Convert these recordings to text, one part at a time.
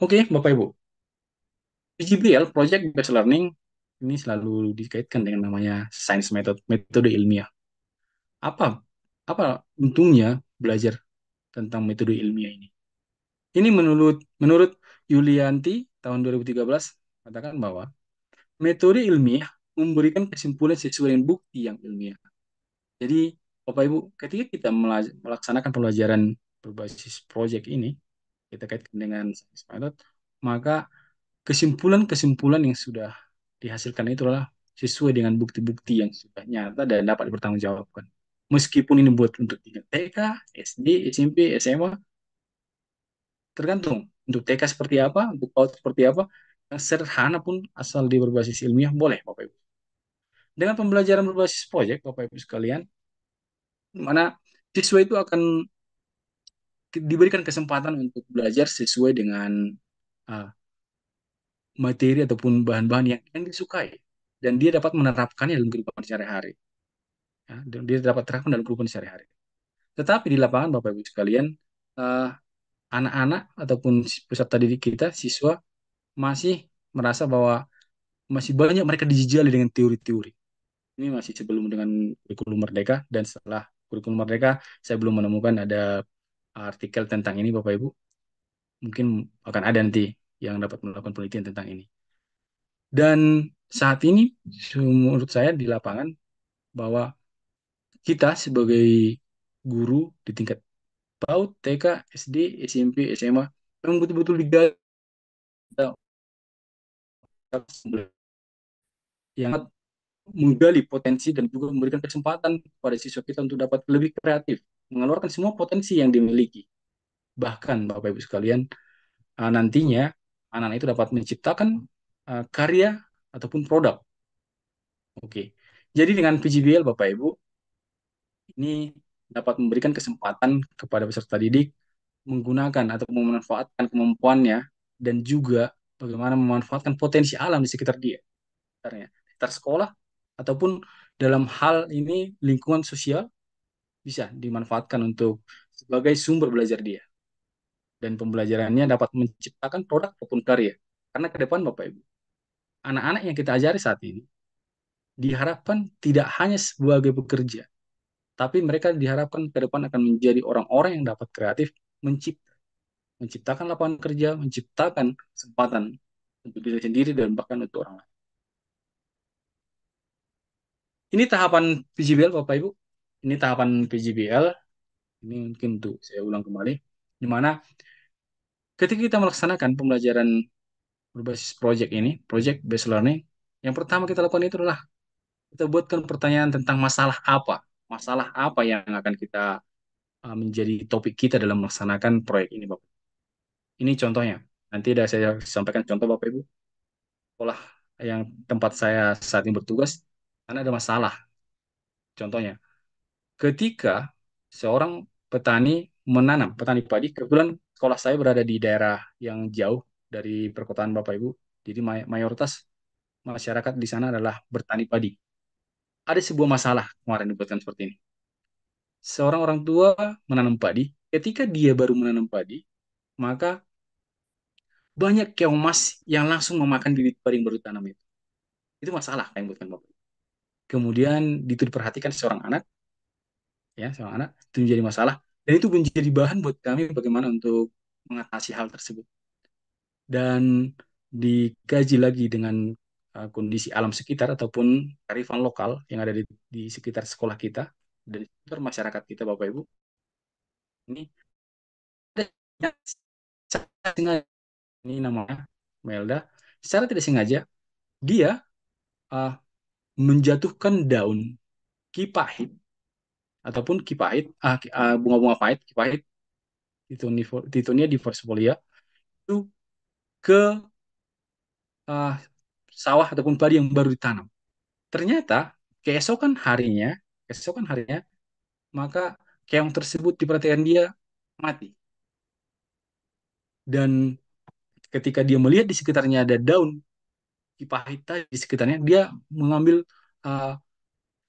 Oke, Bapak Ibu. PGBL, Project Based Learning, ini selalu dikaitkan dengan namanya science method, metode ilmiah. Apa apa untungnya belajar tentang metode ilmiah ini? Ini menurut Yulianti tahun 2013 katakan bahwa metode ilmiah memberikan kesimpulan sesuai dengan bukti yang ilmiah. Jadi, Bapak Ibu, ketika kita melaksanakan pembelajaran berbasis project ini, kita kaitkan dengan science method, maka kesimpulan-kesimpulan yang sudah dihasilkan itu adalah sesuai dengan bukti-bukti yang sudah nyata dan dapat dipertanggungjawabkan. Meskipun ini buat untuk tingkat TK, SD, SMP, SMA, tergantung untuk TK seperti apa, untuk PAUD seperti apa, yang sederhana pun asal di berbasis ilmiah boleh Bapak Ibu. Dengan pembelajaran berbasis proyek Bapak Ibu sekalian, di mana siswa itu akan diberikan kesempatan untuk belajar sesuai dengan uh, materi ataupun bahan-bahan yang disukai dan dia dapat menerapkannya dalam kehidupan sehari-hari. Ya, dan dia dapat terapkan dalam kehidupan sehari-hari. Tetapi di lapangan Bapak Ibu sekalian, uh, anak-anak ataupun peserta didik kita, siswa masih merasa bahwa masih banyak mereka dijejali dengan teori-teori. Ini masih sebelum dengan kurikulum merdeka dan setelah kurikulum merdeka saya belum menemukan ada artikel tentang ini Bapak Ibu. Mungkin akan ada nanti yang dapat melakukan penelitian tentang ini. Dan saat ini menurut saya di lapangan bahwa kita sebagai guru di tingkat PAUD, TK, SD, SMP, SMA memang betul-betul digali yang menggali potensi dan juga memberikan kesempatan kepada siswa kita untuk dapat lebih kreatif, mengeluarkan semua potensi yang dimiliki. Bahkan Bapak Ibu sekalian, nantinya anak-anak itu dapat menciptakan karya ataupun produk. Oke. Jadi dengan PGBL Bapak Ibu ini dapat memberikan kesempatan kepada peserta didik menggunakan atau memanfaatkan kemampuannya dan juga bagaimana memanfaatkan potensi alam di sekitar dia, sekitar sekolah ataupun dalam hal ini lingkungan sosial bisa dimanfaatkan untuk sebagai sumber belajar dia dan pembelajarannya dapat menciptakan produk ataupun karya. Karena ke depan Bapak Ibu, anak-anak yang kita ajari saat ini diharapkan tidak hanya sebagai pekerja, tapi mereka diharapkan ke depan akan menjadi orang-orang yang dapat kreatif menciptakan lapangan kerja, menciptakan kesempatan untuk diri sendiri dan bahkan untuk orang lain. Ini tahapan PGBL Bapak Ibu. Ini tahapan PGBL. Ini mungkin untuk saya ulang kembali. Di mana ketika kita melaksanakan pembelajaran berbasis project ini, project based learning, yang pertama kita lakukan itu adalah kita buatkan pertanyaan tentang masalah apa. Masalah apa yang akan kita menjadi topik kita dalam melaksanakan proyek ini, Bapak. Ini contohnya. Nanti ada saya sampaikan contoh Bapak Ibu. Sekolah yang tempat saya saat ini bertugas, karena ada masalah. Contohnya, ketika seorang petani padi, kebetulan sekolah saya berada di daerah yang jauh dari perkotaan Bapak Ibu, jadi mayoritas masyarakat di sana adalah bertani padi. Ada sebuah masalah kemarin dibuatkan seperti ini. Seorang orang tua menanam padi, ketika dia baru menanam padi, maka banyak keong emas yang langsung memakan bibit padi yang baru ditanam itu. Itu masalah yang buatkan Bapak. Kemudian itu diperhatikan seorang anak, ya, seorang anak itu menjadi masalah dan itu menjadi bahan buat kami bagaimana untuk mengatasi hal tersebut dan dikaji lagi dengan kondisi alam sekitar ataupun kearifan lokal yang ada di sekitar sekolah kita dan di sekitar masyarakat kita Bapak Ibu ini ada yang secara sengaja, ini namanya Melda, secara tidak sengaja dia uh, menjatuhkan daun kipahit ataupun kipahit bunga-bunga pahit kipahit Titonia diversifolia itu ke uh, sawah ataupun padi yang baru ditanam. Ternyata keesokan harinya, maka keong tersebut diperhatikan dia mati. Dan ketika dia melihat di sekitarnya ada daun kipahita di sekitarnya, dia mengambil uh,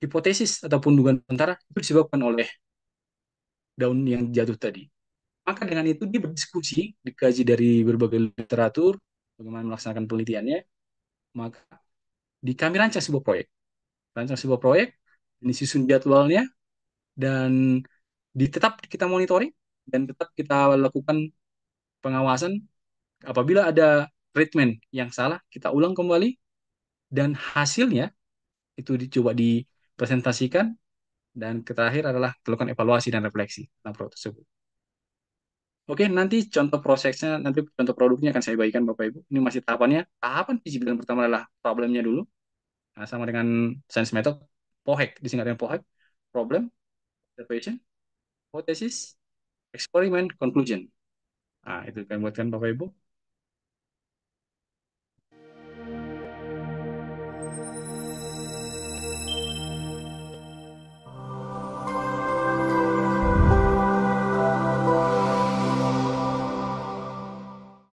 hipotesis ataupun dugaan sementara itu disebabkan oleh daun yang jatuh tadi. Maka dengan itu dia berdiskusi, dikaji dari berbagai literatur, bagaimana melaksanakan penelitiannya, maka kami rancang sebuah proyek. Rancang sebuah proyek, ini susun jadwalnya, dan tetap kita monitoring, dan tetap kita lakukan pengawasan. Apabila ada treatment yang salah, kita ulang kembali, dan hasilnya itu dicoba dipresentasikan, dan terakhir adalah melakukan evaluasi dan refleksi tentang produk tersebut. Oke, nanti contoh prosesnya, nanti contoh produknya akan saya bagikan Bapak Ibu. Ini masih tahapannya. Tahapan feasibility yang pertama adalah problemnya dulu. Nah, sama dengan science method, POHEC, disingkat dengan POHEC. Problem, observation, hypothesis, experiment, conclusion. Nah, itu kan buatkan Bapak Ibu.